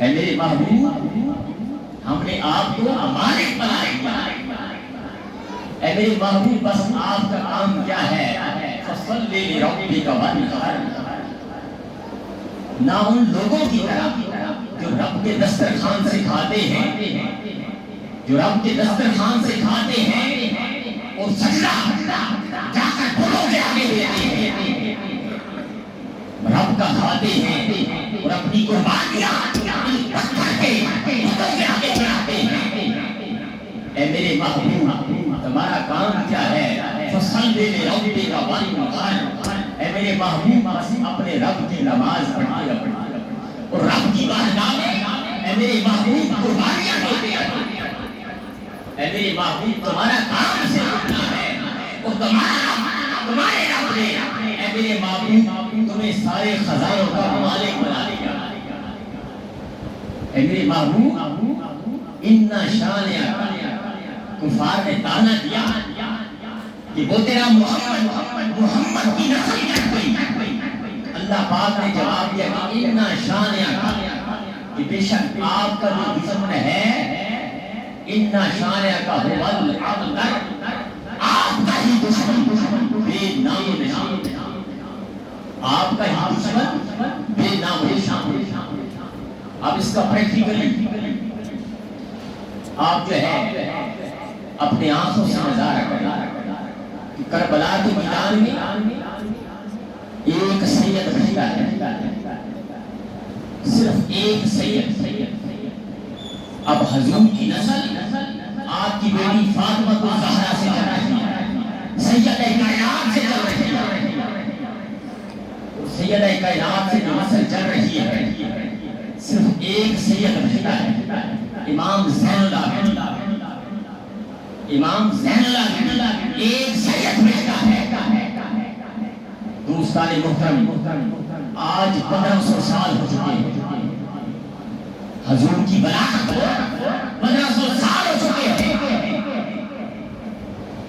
اے میرے محبوب ہم نے آپ کو مالک بنا دیا، اے میرے محبوب بس آپ کا کام کیا ہے، فصلی لربک وانحر، نہ ان لوگوں کی طرح جو رب کے دسترخوان سے کھاتے ہیں، جو رب کے دسترخوان سے کھاتے ہیں اور سجدہ جا کر بتوں کے آگے دیتے ہیں، رب کا کھاتے ہیں اور اپنی قربانیاں پتھر کے بتوں کے آگے چڑھاتے ہیں۔ اے میرے محبوب تمہارا کام کیا ہے، فصلی لربک وانحر، اے میرے محبوب بس اپنے رب کی نماز پڑھتے اور رب کی بارگاہ میں اے میرے محبوب قربانیاں دیتے ہیں۔ اے میرے محبوب تمہارا کام سے اٹھنا ہے اور تمہارے رب نے اے میرے محبوب تمہیں سارے خزانوں کا مالک بنا دیا۔ اے میرے محبوب اِنَّ شَانِئَكَ، کفار نے تانا دیا کہ وہ تیرا محمد کی نسل کٹ گئی، اللہ پاک نے جواب دیا کہ اِنَّ شَانِئَكَ، کہ بے شک آپ کا جو دشمن ہے، اِنَّ شَانِئَكَ هُوَ الْأَبْتَرُ، آپ کا ہی دشمن بے نام و نشان، آپ کا ہی دشمن بے نام و نشان۔ اب اس کا پریکٹیکلی آپ جو ہے اپنے آنکھوں سے نظارہ کریں کہ کربلا کے میدان میں ایک سید بھیجا ہے، صرف ایک سید۔ اب حضور کی نسل آپ کی بیٹی فاطمہ الزہرا سے چل رہی ہے، سیدہ کائنات سے چل رہی ہے، سیدہ کائنات سے جو نسل چل رہی ہے صرف ایک سید بھیجا ہے، امام زین اللہ، امام زین اللہ ایک سید بھیجا ہے۔ دوستان محترم آج 1500 سال ہو چکے ہیں حضور کی بلاغت کو، 1500 سال ہو چکے ہیں،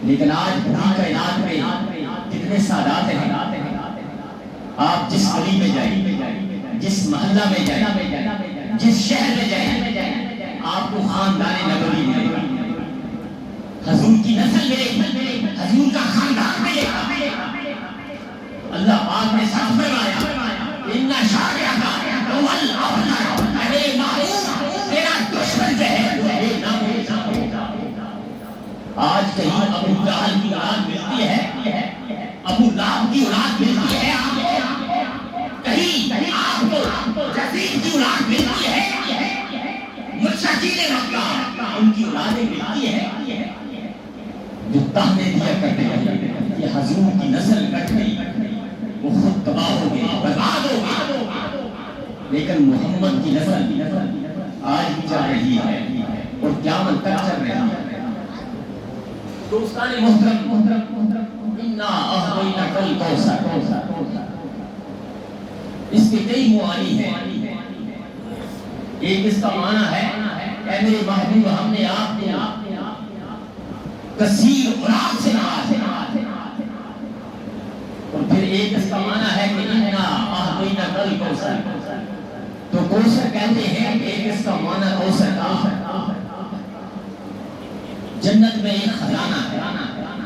لیکن آج پوری کائنات میں کتنے سادات ہیں۔ آپ جس گلی میں جائیں، جس محلہ میں جائیں، جس شہر میں جائیں، آپ کو خاندان نبوی ملے گا، حضور کی نسل ملے، حضور کا خاندان ملے گا۔ اللہ پاک نے صاف فرمایا اِنَّ شَانِئَكَ هُوَ الْأَبْتَرُ، اے محبوب تیرا دشمن جو ہے وہ بے نام و نشان ہوگا۔ آج کہیں ابو جہل کی اولاد ملتی ہے، ابو لہب کی اولاد ملتی ہے، کہیں آپ کو یزید کی اولاد ملتی ہے، مشرکین مکہ ان کی اولادیں ملتی ہے، جو تانے دیا کرتے ہیں کہ حضور کی نسل کٹ گئی، وہ خود تباہ ہو گئی، برباد ہو گئی، لیکن محمد کی نسل آج بھی چل رہی ہے اور قیامت تک چل رہی ہے۔ دوستان محترم اِنَّا أَعْطَيْنَاكَ الْكَوْثَرَ، اس کے کئی معانی ہیں۔ ایک اس کا معنی ہے اے میرے محبوب ہم نے آپ کو کثیر خوراک سے نوازا، اور پھر ایک اس کا معنی ہے کہ اِنَّا أَعْطَيْنَاكَ الْكَوْثَرَ، تو کوثر کہتے ہیں کہ ایک اس کا معنی کوثر کا جنت میں ایک خزانہ ہے،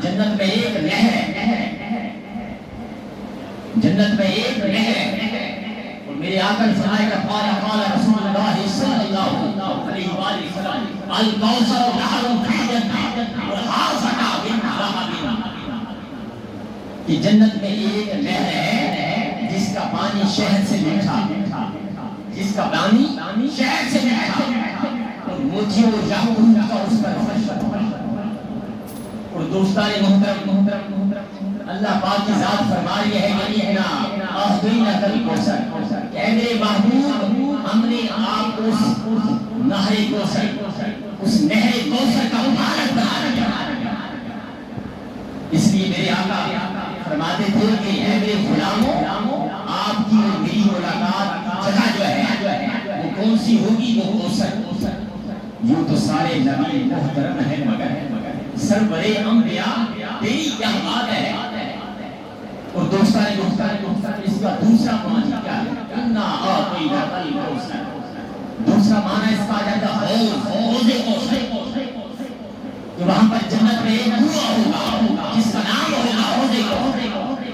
جنت میں ایک نہر ہے، جنت میں ایک نہر ہے، اور میرے آقا نے فرمایا کہ قال رسول اللہ صلی اللہ علیہ وآلہ وسلم الکوثر نہر فی الجنہ والحاضر من ذهب، کہ جنت میں ایک نہر ہے جس کا پانی شہد سے میٹھا، جس کا پانی شہد سے میٹھا اور موتیوں اور یاقوت کا اس پر فرش۔ اور دوستان محترم اللہ پاک کی ذات فرما رہی ہے کہ اِنَّا أَعْطَيْنَاكَ الْكَوْثَرَ، کہ اے میرے محبوب ہم نے آپ کو اس نہر کوثر، اس نہر کوثر کا مالک بنا دیا۔ اس لیے میرے آقا فرماتے تھے کہ اے میرے غلاموں آپ کی اور میری ملاقات جگہ جو ہے وہ کون سی ہوگی، وہ کوثر۔ یوں تو سارے نبی محترم ہیں مگر سرور انبیاء تیری کیا بات ہے۔ اور دوستان اس کا دوسرا معنی کیا ہے، اِنَّا أَعْطَيْنَاكَ الْكَوْثَرَ، دوسرا وہاں پر جنت میں ایک کنواں ہوگا جس کا نام ہوگا حوض کوثر۔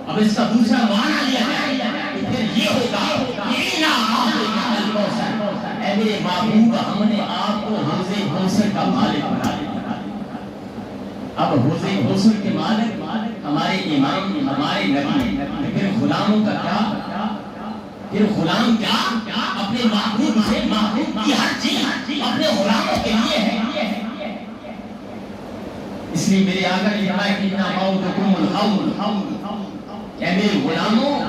اب اس کا دوسرا معنی لیا جائے کہ پھر یہ ہوگا اِنَّا أَعْطَيْنَاكَ الْكَوْثَرَ، اے میرے محبوب ہم نے آپ کو حوض کوثر کا مالک بنا دیا۔ اب حوض کوثر کے مالک ہمارے امام ہمارے نبی، پھر غلاموں کا کیا؟ پھر غلام کیا اپنے محبوب سے محبوب کی ہر چیز اپنے غلاموں کے لیے ہے۔ اس لیے میرے آقا نے کہا کہ اِنَّا مَوْعِدُكُمُ الْحَوْضُ، اے میرے غلاموں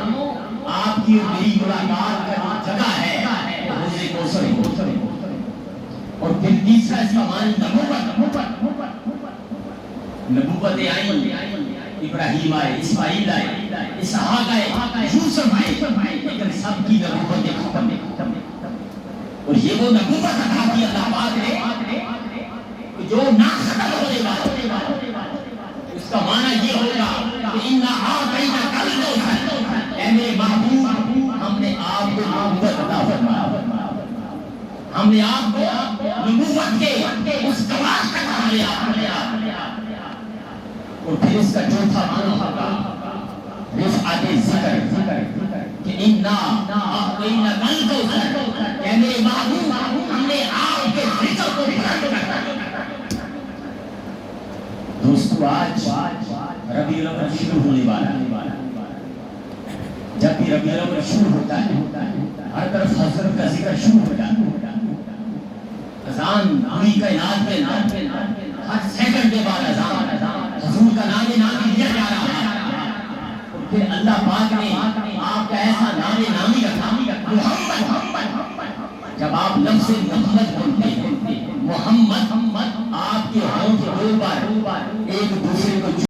آپ کی اور میری ملاقات کا جگہ ہے حوض کوثر۔ اور پھر تیسرا اس کا معنی نبوت آئی، ابراہیم آئے، اسماعیل آئے، اسحاق آئے، یوسف آئے، لیکن سب کی نبوتیں ختم۔ اور یہ وہ نبوت عطا کی اللہ پاک نے جو نہ ختم ہونے والا، اس کا معنی یہ ہوگا کہ اِنَّا أَعْطَيْنَاكَ الْكَوْثَرَ، اے میرے محبوب ہم نے آپ کو نبوت عطا فرمایا، ہم نے آپ کو نبوت کے اس کمال تک ہم نے آپ کو لیا۔ اور پھر اس کا چوتھا معنی ہوگا رفعت ذکر کہ اِنَّا أَعْطَيْنَاكَ الْكَوْثَرَ، اے میرے محبوب ہم نے آپ کے ذکر کو بلند کر دیا۔ دوستو آج ربیع الاول شروع ہونے والا ہے۔ جب بھی ربیع الاول شروع ہوتا ہے ہر طرف حضرت کا ذکر شروع ہو جاتا ہے۔ اذان پوری کائنات میں ہر سیکنڈ کے بعد اذان حضور کا نام لیا جا رہا ہے۔ اور پھر اللہ پاک نے آپ کا ایسا نام نامی رکھا محمد۔ جب آپ لفظ محمد بولتے ہیں محمد، آپ کے ہونٹ دو بار ایک دوسرے کو